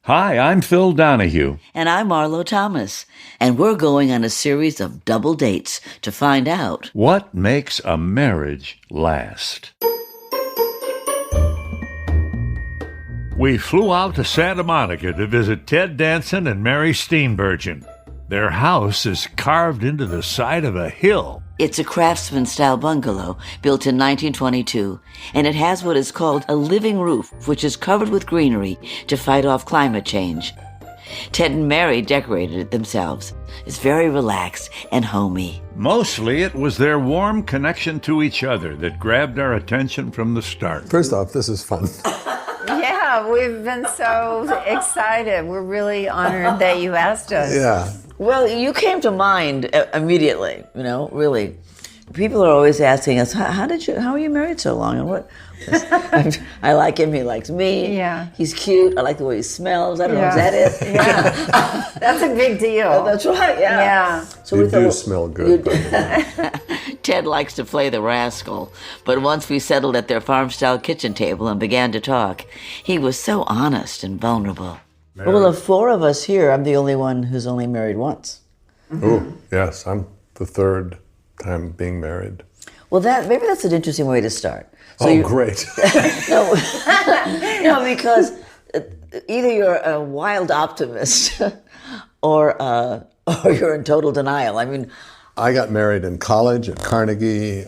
Hi, I'm Phil Donahue. And I'm Marlo Thomas. And we're going on a series of double dates to find out What makes a marriage last? We flew out to Santa Monica to visit Ted Danson and Mary Steenburgen. Their house is carved into the side of a hill. It's a craftsman-style bungalow built in 1922, and it has what is called a living roof, which is covered with greenery to fight off climate change. Ted and Mary decorated it themselves. It's very relaxed and homey. Mostly it was their warm connection to each other that grabbed our attention from the start. First off, this is fun. Yeah, we've been so excited. We're really honored that you asked us. Yeah. Well, you came to mind immediately, really. People are always asking us, how are you married so long? And what? I like him, he likes me. Yeah. He's cute, I like the way he smells. I don't know, is that it? Yeah. That's a big deal. That's right, yeah. Yeah. So you do smell good. Ted likes to play the rascal, but once we settled at their farm-style kitchen table and began to talk, he was so honest and vulnerable. Married. Well, of four of us here, I'm the only one who's only married once. Oh, yes, I'm the third time being married. Well, maybe that's an interesting way to start. So great. No, because either you're a wild optimist or you're in total denial. I mean, I got married in college at Carnegie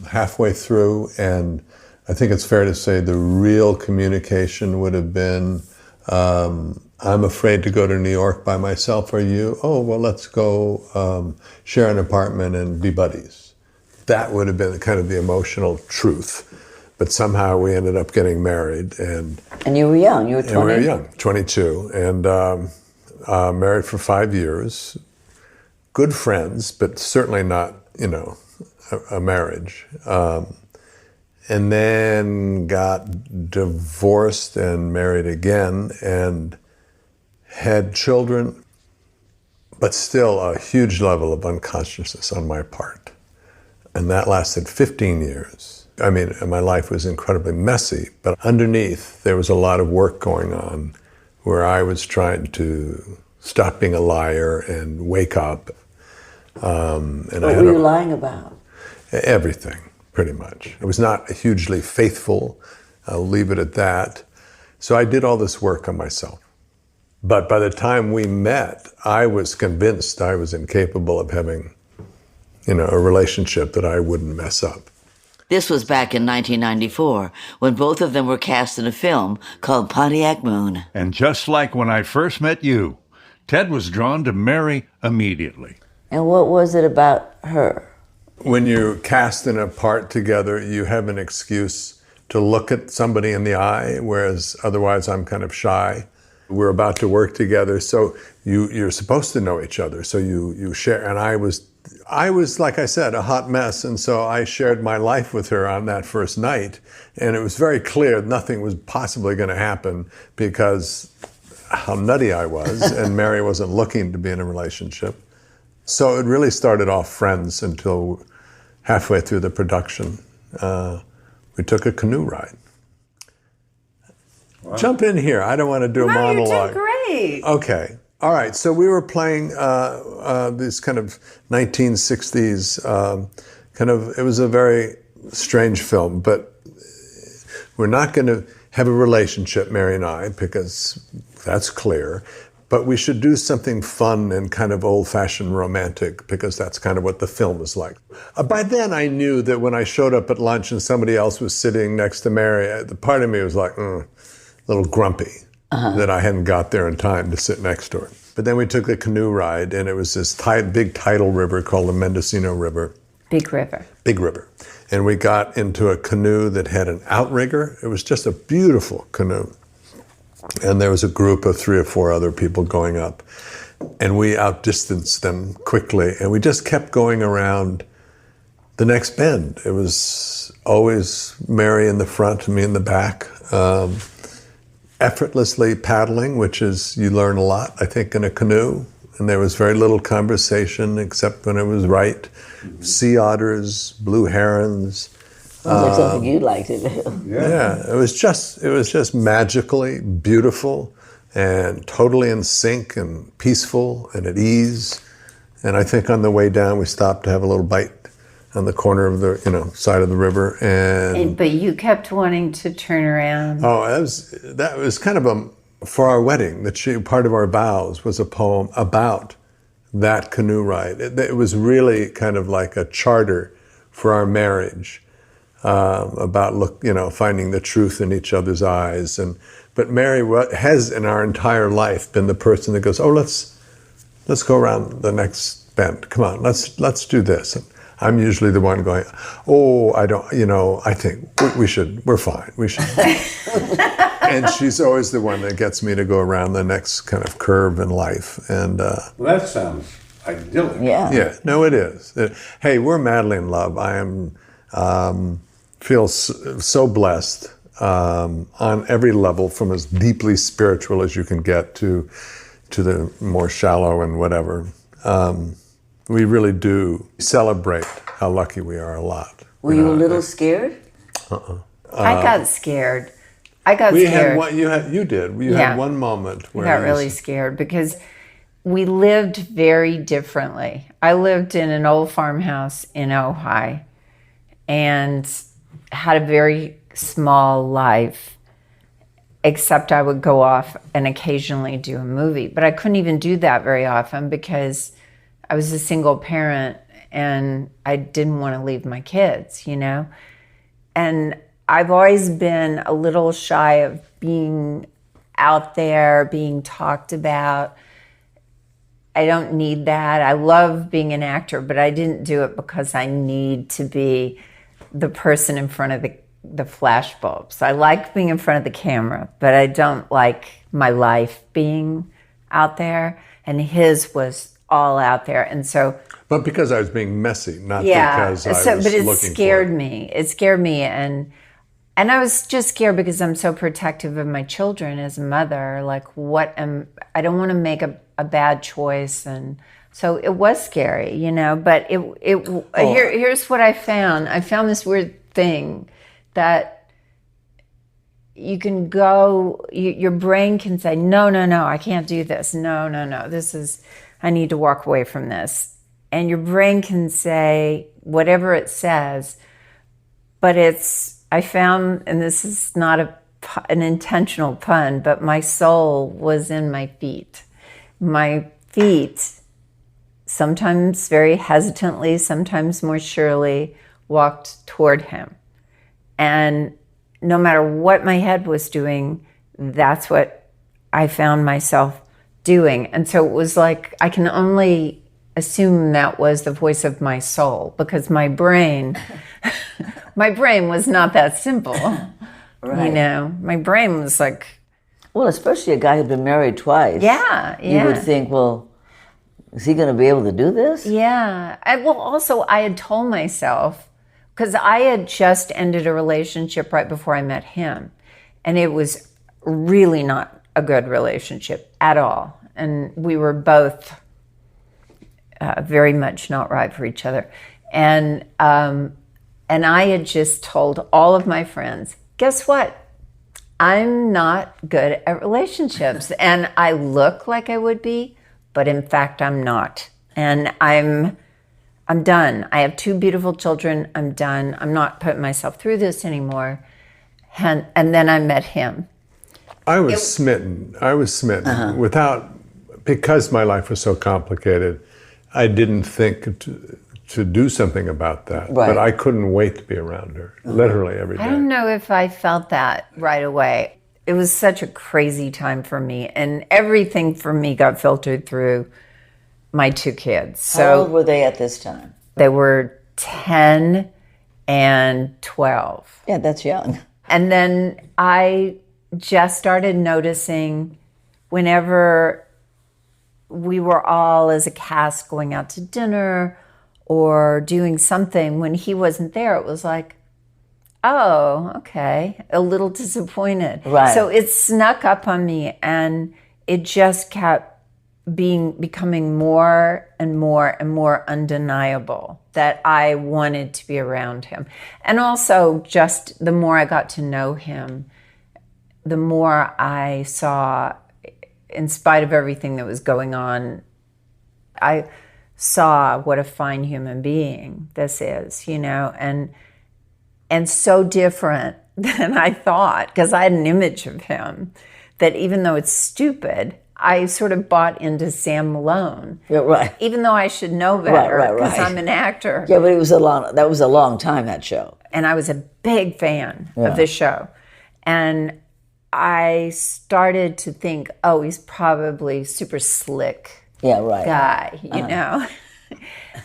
halfway through, and I think it's fair to say the real communication would have been, I'm afraid to go to New York by myself. Are you? Oh, well, let's go share an apartment and be buddies. That would have been kind of the emotional truth. But somehow we ended up getting married. And you were young. You were 20. And we were young, 22. And married for 5 years. Good friends, but certainly not, a marriage. And then got divorced and married again and had children, but still a huge level of unconsciousness on my part. And that lasted 15 years. I mean, my life was incredibly messy, but underneath there was a lot of work going on where I was trying to stop being a liar and wake up. What were you lying about? Everything. Pretty much. I was not hugely faithful. I'll leave it at that. So I did all this work on myself. But by the time we met, I was convinced I was incapable of having, a relationship that I wouldn't mess up. This was back in 1994, when both of them were cast in a film called Pontiac Moon. And just like when I first met you, Ted was drawn to Mary immediately. And what was it about her? When you're cast in a part together, you have an excuse to look at somebody in the eye, whereas otherwise I'm kind of shy. We're about to work together, so you're supposed to know each other, so you share. And I was, like I said, a hot mess, and so I shared my life with her on that first night, and it was very clear nothing was possibly going to happen because how nutty I was, and Mary wasn't looking to be in a relationship. So it really started off friends until halfway through the production, we took a canoe ride. Wow. Jump in here. I don't want to do a monologue. You did great. Okay. All right. So we were playing this kind of 1960s it was a very strange film, but we're not going to have a relationship, Mary and I, because that's clear. But we should do something fun and kind of old-fashioned romantic, because that's kind of what the film is like. By then, I knew that when I showed up at lunch and somebody else was sitting next to Mary, the part of me was like, a little grumpy that I hadn't got there in time to sit next to her. But then we took a canoe ride, and it was this big tidal river called the Mendocino River. Big river. Big river. And we got into a canoe that had an outrigger. It was just a beautiful canoe. And there was a group of 3 or 4 other people going up. And we outdistanced them quickly. And we just kept going around the next bend. It was always Mary in the front and me in the back. Effortlessly paddling, which is, you learn a lot, I think, in a canoe. And there was very little conversation except when it was right. Mm-hmm. Sea otters, blue herons. Sounds like something you'd like to do. Yeah, it was just magically beautiful and totally in sync and peaceful and at ease. And I think on the way down, we stopped to have a little bite on the corner of the side of the river. But you kept wanting to turn around. Oh, that was kind of for our wedding. Part of our vows was a poem about that canoe ride. It was really kind of like a charter for our marriage, about finding the truth in each other's eyes. But Mary has in our entire life been the person that goes, oh, let's go around the next bend. Come on, let's do this. And I'm usually the one going, oh, I think we're fine. We should. And she's always the one that gets me to go around the next kind of curve in life. And well, that sounds idyllic. Yeah. Yeah, no, it is. Hey, we're madly in love. I feel so blessed on every level, from as deeply spiritual as you can get to the more shallow and whatever. We really do celebrate how lucky we are a lot. Were you a little scared? I got scared. You did. You had one moment where I got really scared because we lived very differently. I lived in an old farmhouse in Ojai and had a very small life, except I would go off and occasionally do a movie. But I couldn't even do that very often because I was a single parent and I didn't want to leave my kids, And I've always been a little shy of being out there, being talked about. I don't need that. I love being an actor, but I didn't do it because I need to be the person in front of the flash bulbs. I like being in front of the camera, but I don't like my life being out there. And his was all out there. And so... But because I was being messy, not because I was looking for it. But it scared me. It scared me. And I was just scared because I'm so protective of my children as a mother. Like, I don't want to make a bad choice. And so it was scary, but here's what I found. I found this weird thing that you can go, your brain can say, no, I can't do this. No, I need to walk away from this. And your brain can say whatever it says, but I found, and this is not an intentional pun, but my soul was in my feet. My feet, sometimes very hesitantly, sometimes more surely, walked toward him. And no matter what my head was doing, that's what I found myself doing. And so it was like, I can only assume that was the voice of my soul, because my brain was not that simple. Right. My brain was like... Well, especially a guy who'd been married twice. Yeah. You would think, well, is he going to be able to do this? Yeah. Also, I had told myself, because I had just ended a relationship right before I met him, and it was really not a good relationship at all. And we were both very much not right for each other. And I had just told all of my friends, guess what? I'm not good at relationships. And I look like I would be, but in fact, I'm not. And I'm done. I have 2 beautiful children. I'm done. I'm not putting myself through this anymore. And then I met him. I was smitten. Because my life was so complicated, I didn't think to do something about that. Right. But I couldn't wait to be around her, literally every day. I don't know if I felt that right away. It was such a crazy time for me, and everything for me got filtered through my 2 kids. So how old were they at this time? They were 10 and 12. Yeah, that's young. And then I just started noticing whenever we were all as a cast going out to dinner or doing something, when he wasn't there, it was like, oh, okay, a little disappointed. Right. So it snuck up on me, and it just kept becoming more and more and more undeniable that I wanted to be around him. And also, just the more I got to know him, the more I saw in spite of everything that was going on, I saw what a fine human being this is, and so different than I thought, because I had an image of him that even though it's stupid, I sort of bought into Sam Malone. Yeah, right. Even though I should know better, because Right. I'm an actor. Yeah, but that was a long time, that show. And I was a big fan of this show. And I started to think, oh, he's probably super slick guy, know?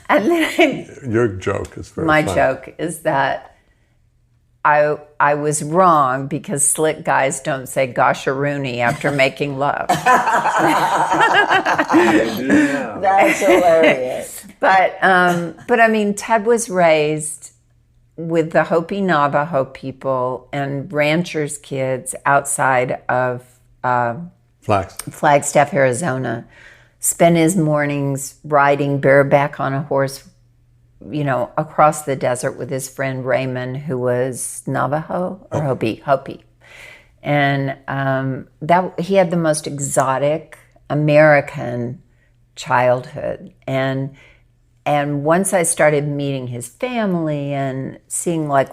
And then Your joke is very my funny. joke is that I was wrong because slick guys don't say gosharoonie after making love. That's hilarious. But I mean, Ted was raised with the Hopi Navajo people and ranchers' kids outside of Flagstaff, Arizona. Spent his mornings riding bareback on a horse, across the desert with his friend Raymond, who was Navajo or Hopi. And that he had the most exotic American childhood. And once I started meeting his family and seeing like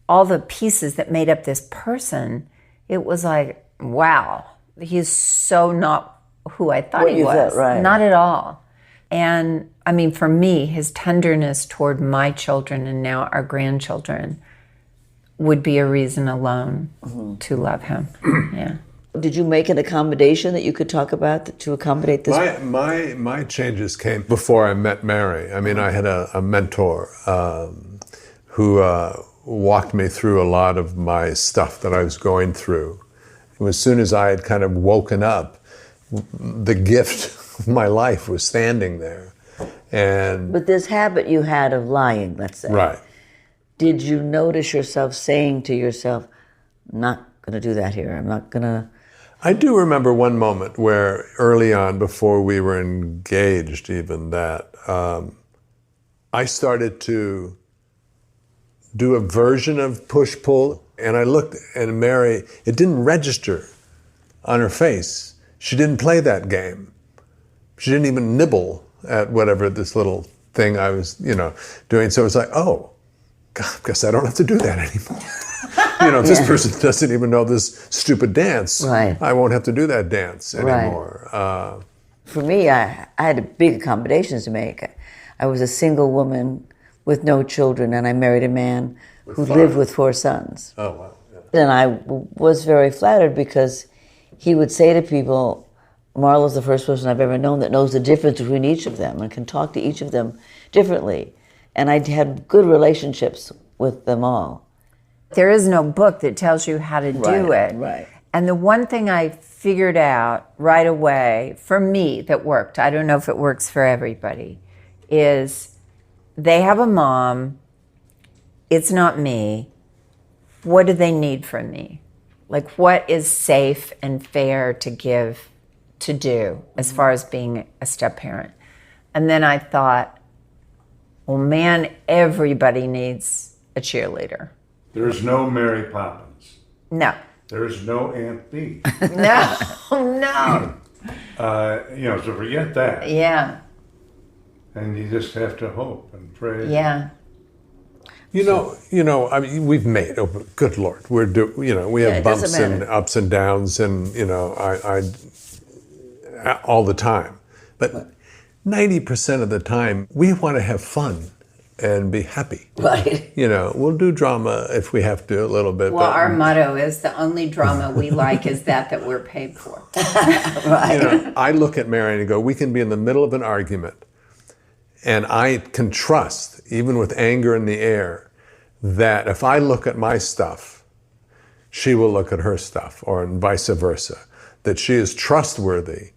all the pieces that made up this person, it was like, wow, he's so not who I thought he was. Right. Not at all. And I mean, for me, his tenderness toward my children and now our grandchildren would be a reason alone to love him. Yeah. Did you make an accommodation that you could talk about to accommodate this? My changes came before I met Mary. I mean, I had a mentor who walked me through a lot of my stuff that I was going through. As soon as I had kind of woken up, the gift of my life was standing there. But this habit you had of lying, let's say. Right. Did you notice yourself saying to yourself, I'm not going to do that here. I'm not going to... I do remember one moment where early on, before we were engaged even, that I started to do a version of push-pull, and I looked at Mary, it didn't register on her face. She didn't play that game. She didn't even nibble at whatever this little thing I was, doing. So it was like, oh, God, I guess I don't have to do that anymore. If this person doesn't even know this stupid dance, I won't have to do that dance anymore. Right. For me, I had big accommodations to make. I was a single woman with no children, and I married a man who lived with 4 sons. Oh, wow. Yeah. And I was very flattered because he would say to people, Marlo's the first person I've ever known that knows the difference between each of them and can talk to each of them differently. And I had good relationships with them all. There is no book that tells you how to do it. Right. And the one thing I figured out right away, for me, that worked, I don't know if it works for everybody, is they have a mom, it's not me, what do they need from me? Like, what is safe and fair to give, to do, as far as being a step-parent? And then I thought, well, man, everybody needs a cheerleader. There's no Mary Poppins. No. There's no Aunt Bee. No, no. So forget that. Yeah. And you just have to hope and pray. Yeah. I mean, we've made. Oh, good Lord, we have bumps and ups and downs, and I all the time. But 90% of the time, we want to have fun and be happy. Right. We'll do drama if we have to a little bit. Well, but, our motto is the only drama we like is that we're paid for. Right. I look at Mary and go, we can be in the middle of an argument, and I can trust, even with anger in the air, that if I look at my stuff, she will look at her stuff, or vice versa. That she is trustworthy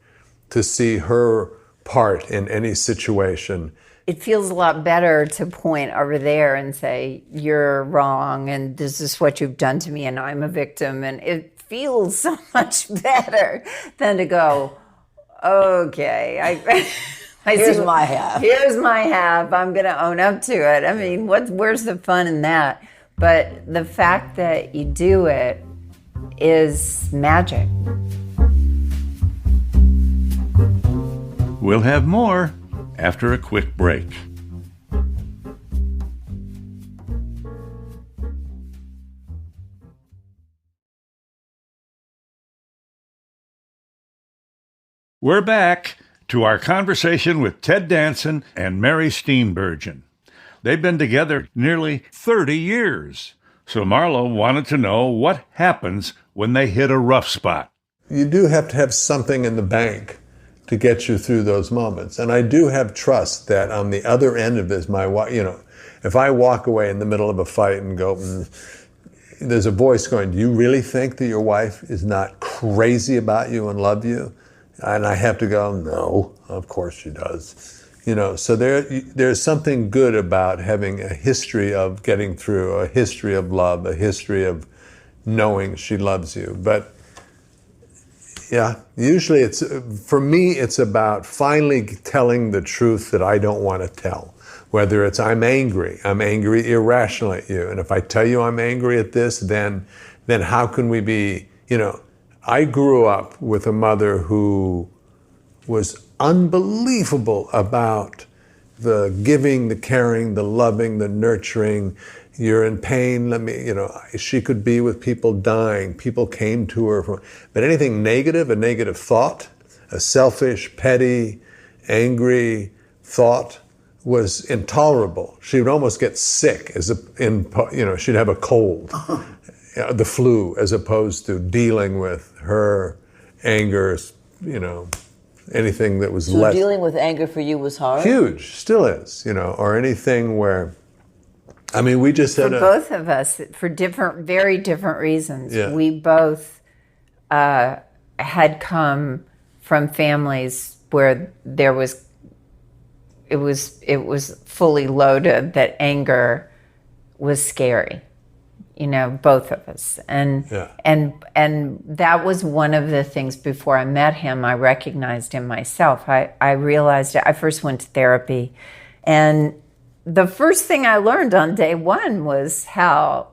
to see her part in any situation. It feels a lot better to point over there and say, you're wrong, and this is what you've done to me, and I'm a victim. And it feels so much better than to go, okay, Here's my half. Here's my half. I'm going to own up to it. I mean, where's the fun in that? But the fact that you do it is magic. We'll have more after a quick break. We're back to our conversation with Ted Danson and Mary Steenburgen. They've been together nearly 30 years. So Marlo wanted to know what happens when they hit a rough spot. You do have to have something in the bank to get you through those moments. And I do have trust that on the other end of this, if I walk away in the middle of a fight and go, there's a voice going, do you really think that your wife is not crazy about you and love you? And I have to go, no, of course she does. So there's something good about having a history of getting through, a history of love, a history of knowing she loves you. But yeah, usually for me, it's about finally telling the truth that I don't want to tell. Whether it's I'm angry irrationally at you. And if I tell you I'm angry at this, then how can we be, I grew up with a mother who was unbelievable about the giving, the caring, the loving, the nurturing. You're in pain, she could be with people dying. People came to her. But anything negative, a negative thought, a selfish, petty, angry thought was intolerable. She would almost get sick, she'd have a cold. The flu, as opposed to dealing with her anger, anything that was less. So dealing with anger for you was hard? Huge, still is, or anything where, we just had both of us, for very different reasons. Yeah. We both had come from families where it was fully loaded, that anger was scary. Both of us. And that was one of the things before I met him, I recognized in myself. I realized I first went to therapy, and the first thing I learned on day one was how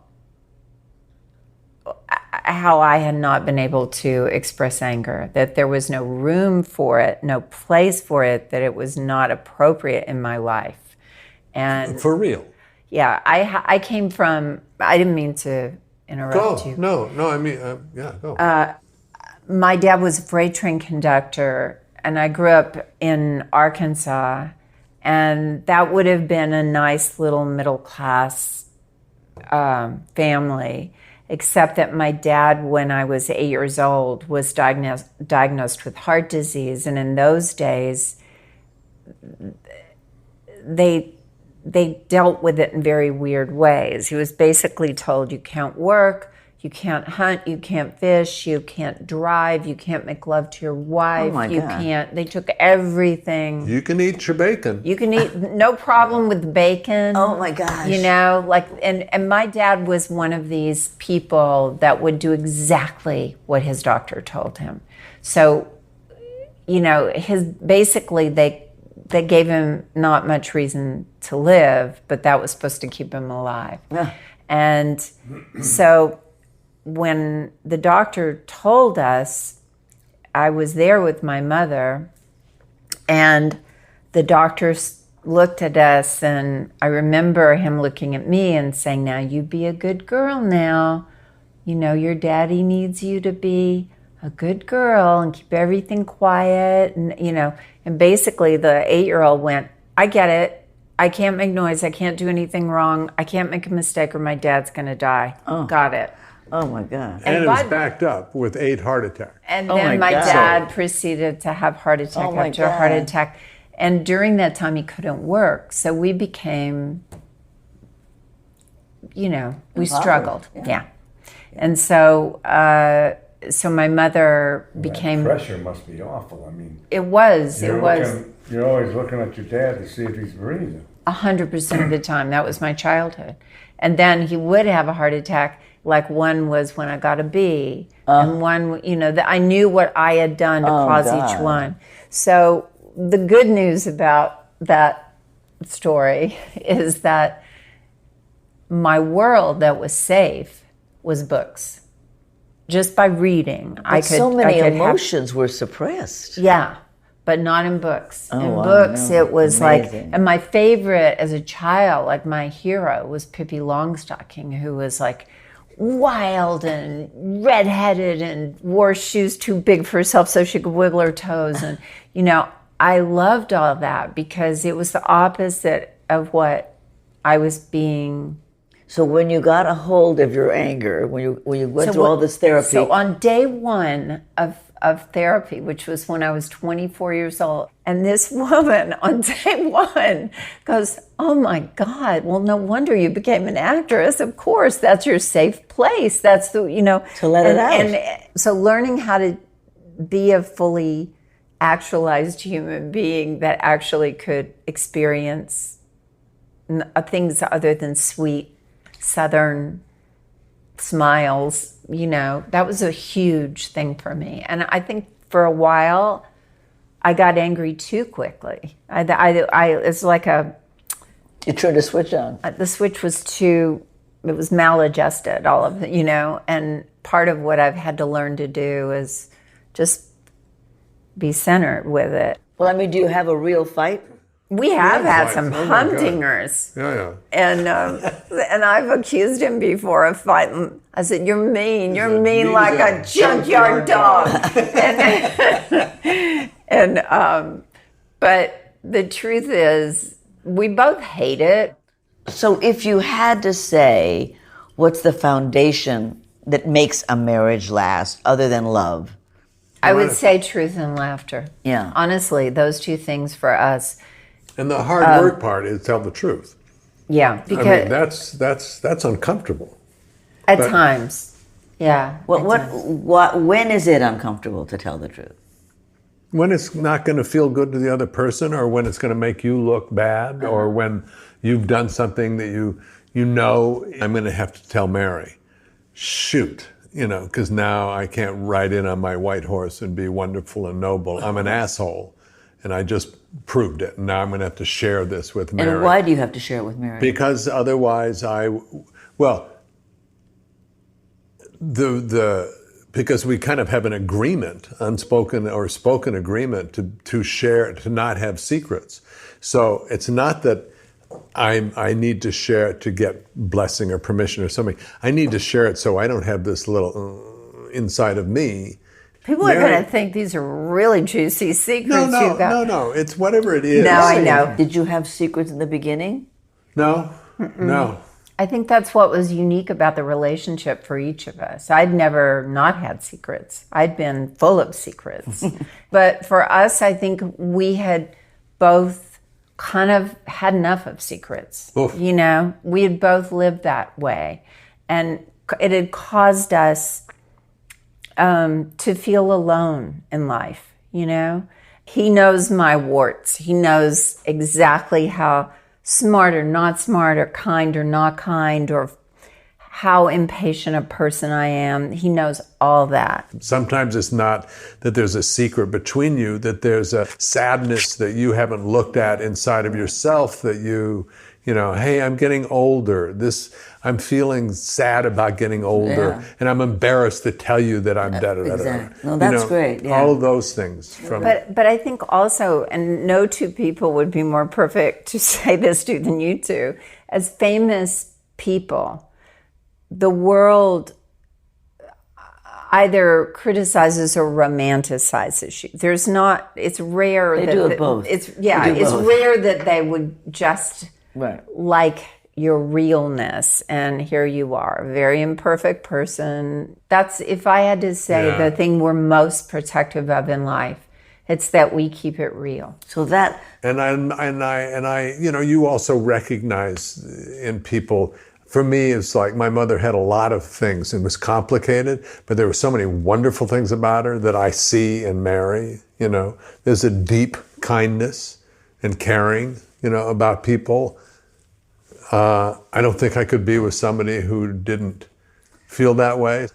I had not been able to express anger, that there was no room for it, no place for it, that it was not appropriate in my life. And for real. Yeah, I came from, I didn't mean to interrupt you. No, go. My dad was a freight train conductor, and I grew up in Arkansas, and that would have been a nice little middle class family, except that my dad, when I was 8 years old, was diagnosed with heart disease, and in those days, they dealt with it in very weird ways. He was basically told, you can't work, you can't hunt, you can't fish, you can't drive, you can't make love to your wife, they took everything. You can eat your bacon. You can eat, no problem with bacon. Oh my gosh. And my dad was one of these people that would do exactly what his doctor told him. So, they gave him not much reason to live, but that was supposed to keep him alive. Yeah. And so when the doctor told us, I was there with my mother, and the doctor looked at us, and I remember him looking at me and saying, now you be a good girl now. Your daddy needs you to be a good girl and keep everything quiet, and basically the 8-year-old went, I get it. I can't make noise. I can't do anything wrong. I can't make a mistake or my dad's going to die. Oh. Got it. Oh my God. And it was backed up with 8 heart attacks. And then my dad proceeded to have heart attack after heart attack. And during that time he couldn't work. So we became, we struggled. Yeah. And so my mother became... That pressure must be awful. It was. You're always looking at your dad to see if he's breathing. 100% of the time. That was my childhood. And then he would have a heart attack. Like one was when I got a B. And one, that I knew what I had done to cause each one. So the good news about that story is that my world that was safe was books. Just by reading, so many emotions were suppressed. Yeah, but not in books. Oh, In wow, books, no. it was Amazing. and my favorite as a child, like my hero was Pippi Longstocking, who was like wild and redheaded and wore shoes too big for herself so she could wiggle her toes. And, I loved all that because it was the opposite of what I was being. So when you got a hold of your anger, when you went through all this therapy, So on day one of therapy, which was when I was 24 years old, and this woman on day one goes, "Oh my God, well, no wonder you became an actress. Of course, that's your safe place. That's the, To let it out. And so learning how to be a fully actualized human being that actually could experience things other than sweet Southern smiles, that was a huge thing for me. And I think for a while, I got angry too quickly. It's like you turned a switch on. the switch was it was maladjusted, all of it, and part of what I've had to learn to do is just be centered with it. Well, I mean, do you have a real fight? We have had fights. some Oh my God. humdingers. Yeah. And I've accused him before of fighting. I said, "You're mean. You're mean like a junkyard dog." But the truth is, we both hate it. So if you had to say, what's the foundation that makes a marriage last other than love? I would say truth and laughter. Yeah. Honestly, those two things for us. And the hard work part is tell the truth. Yeah. I Because mean, that's uncomfortable. at times, yeah. When is it uncomfortable to tell the truth? When it's not going to feel good to the other person, or when it's going to make you look bad, or when you've done something that I'm going to have to tell Mary, shoot, because now I can't ride in on my white horse and be wonderful and noble. I'm an asshole, and I just proved it. And now I'm going to have to share this with Mary. And why do you have to share it with Mary? Because otherwise because we kind of have an agreement, unspoken or spoken agreement to share, to not have secrets. So it's not that I need to share it to get blessing or permission or something. I need to share it so I don't have this little inside of me. People are going to think these are really juicy secrets you got. No. It's whatever it is. No, I know. Did you have secrets in the beginning? No. I think that's what was unique about the relationship for each of us. I'd never not had secrets. I'd been full of secrets. But for us, I think we had both kind of had enough of secrets. Oof. We had both lived that way. And it had caused us to feel alone in life, He knows my warts. He knows exactly how smart or not smart, or kind or not kind, or how impatient a person I am. He knows all that. Sometimes it's not that there's a secret between you, that there's a sadness that you haven't looked at inside of yourself, that hey, I'm getting older. I'm feeling sad about getting older, and I'm embarrassed to tell you that I'm Exactly. No, that's great. Yeah. All of those things. But I think also, and no two people would be more perfect to say this to than you two, as famous people, the world either criticizes or romanticizes you. It's rare They do it both. It's They do both. rare that they would just Right. like your realness, and here you are, a very imperfect person. That's, if I had to say the thing we're most protective of in life, it's that we keep it real. So that And I, you also recognize in people. For me, it's like my mother had a lot of things and was complicated, but there were so many wonderful things about her that I see in Mary. There's a deep kindness and caring, about people. I don't think I could be with somebody who didn't feel that way.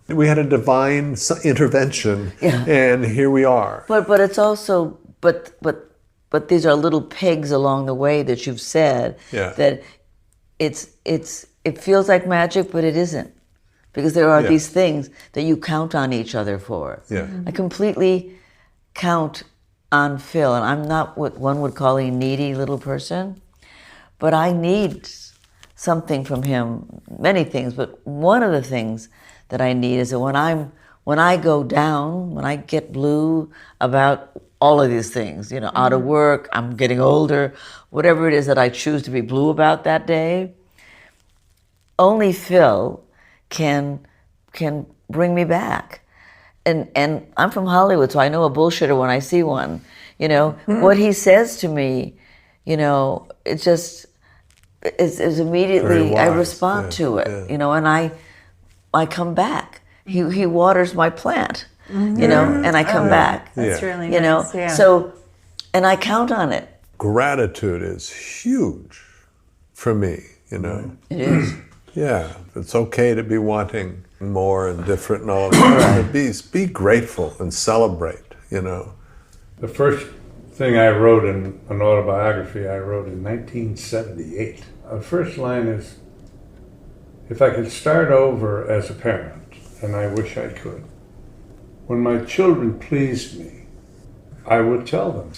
We had a divine intervention, and here we are. But it's also but these are little pegs along the way that you've said that it feels like magic, but it isn't, because there are these things that you count on each other for. Yeah. I completely count on Phil, and I'm not what one would call a needy little person, but I need something from him, many things, but one of the things that I need is that when I go down, when I get blue about all of these things, you know, out of work, I'm getting older, whatever it is that I choose to be blue about that day, only Phil can bring me back. And I'm from Hollywood, so I know a bullshitter when I see one. You know, what he says to me, you know, it's immediately, I respond to it, you know, and I come back. He waters my plant, you know, and I come back. That's really nice. You know, so, and I count on it. Gratitude is huge for me, you know. It is. Yeah, it's okay to be wanting more and different and all of that. But be grateful and celebrate, you know. The first thing I wrote in an autobiography I wrote in 1978. The first line is, if I could start over as a parent, and I wish I could, when my children pleased me, I would tell them.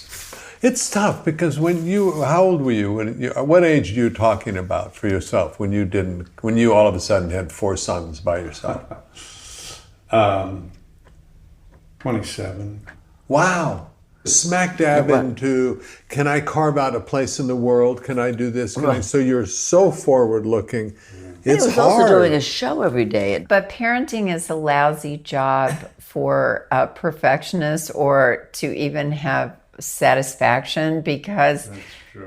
It's tough because how old were you? What age are you talking about for yourself when you all of a sudden had 4 sons by yourself? 27. Wow. Smack dab into, can I carve out a place in the world? Can I do this? So you're so forward looking. It's he was hard. also doing a show every day. But parenting is a lousy job for a perfectionist or to even have satisfaction because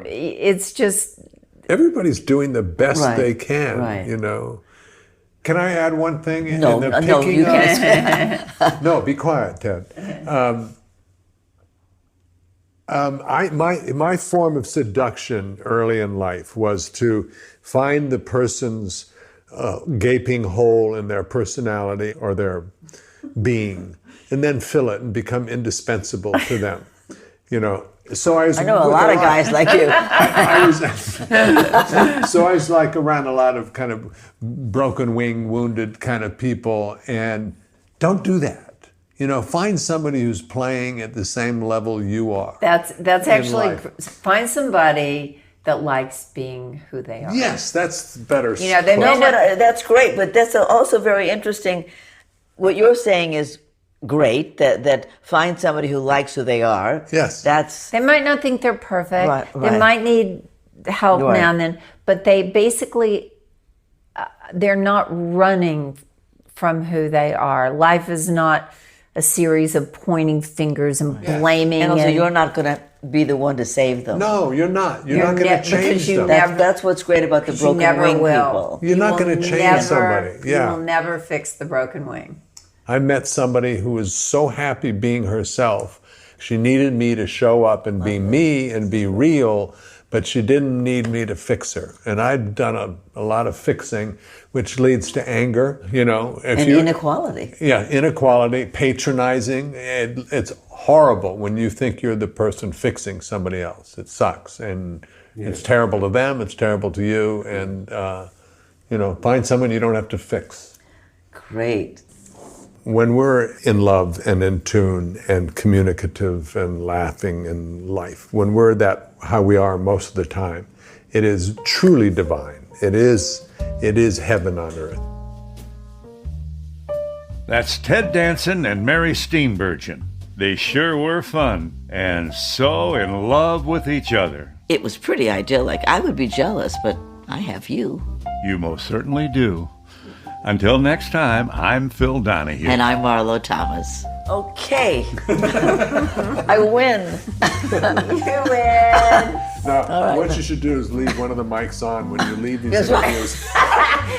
it's just... Everybody's doing the best they Right. can, you know. Can I add one thing? No, you can't. No, be quiet, Ted. My form of seduction early in life was to find the person's gaping hole in their personality or their being, and then fill it and become indispensable to them. You know, so I know a lot of guys like you. So I was like around a lot of kind of broken wing, wounded kind of people, and don't do that. You know, find somebody who's playing at the same level you are. That's actually, find somebody that likes being who they are. Yes, that's better. You know, they No, but that's great, but that's also very interesting. What you're saying is great, that find somebody who likes who they are. Yes. They might not think they're perfect. Right. They might need help now and then, but they basically, they're not running from who they are. Life is not a series of pointing fingers and blaming. And also, you're not going to be the one to save them. No, you're not. You're not going to change them. That's what's great about the broken wing people. You're not going to change somebody. Yeah. You will never fix the broken wing. I met somebody who was so happy being herself. She needed me to show up and be me and be real, but she didn't need me to fix her. And I'd done a lot of fixing, which leads to anger, you know. Inequality. Yeah, inequality, patronizing. It's horrible when you think you're the person fixing somebody else. It sucks. And it's terrible to them, it's terrible to you. And, you know, find someone you don't have to fix. Great. When we're in love and in tune and communicative and laughing in life, when we're how we are most of the time, it is truly divine. It is heaven on earth. That's Ted Danson and Mary Steenburgen. They sure were fun and so in love with each other. It was pretty idyllic. I would be jealous, but I have you. You most certainly do. Until next time, I'm Phil Donahue. And I'm Marlo Thomas. Okay. I win. You win. Now, what you should do is leave one of the mics on when you leave these interviews.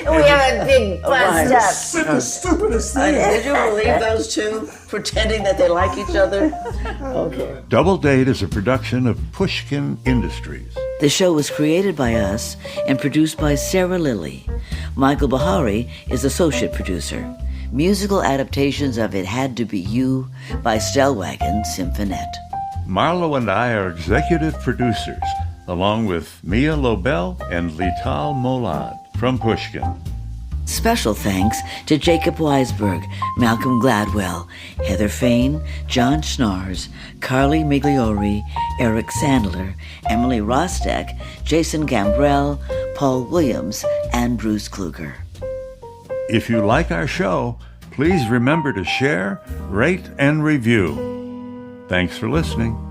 We have a big bust up. It's the stupidest thing. Did you believe those two pretending that they like each other? Okay. Double Date is a production of Pushkin Industries. The show was created by us and produced by Sarah Lilly. Michael Bahari is associate producer. Musical adaptations of It Had to Be You by Stellwagen Symphonette. Marlo and I are executive producers, along with Mia Lobel and Lital Molad from Pushkin. Special thanks to Jacob Weisberg, Malcolm Gladwell, Heather Fain, John Schnars, Carly Migliori, Eric Sandler, Emily Rostek, Jason Gambrell, Paul Williams, and Bruce Kluger. If you like our show, please remember to share, rate, and review. Thanks for listening.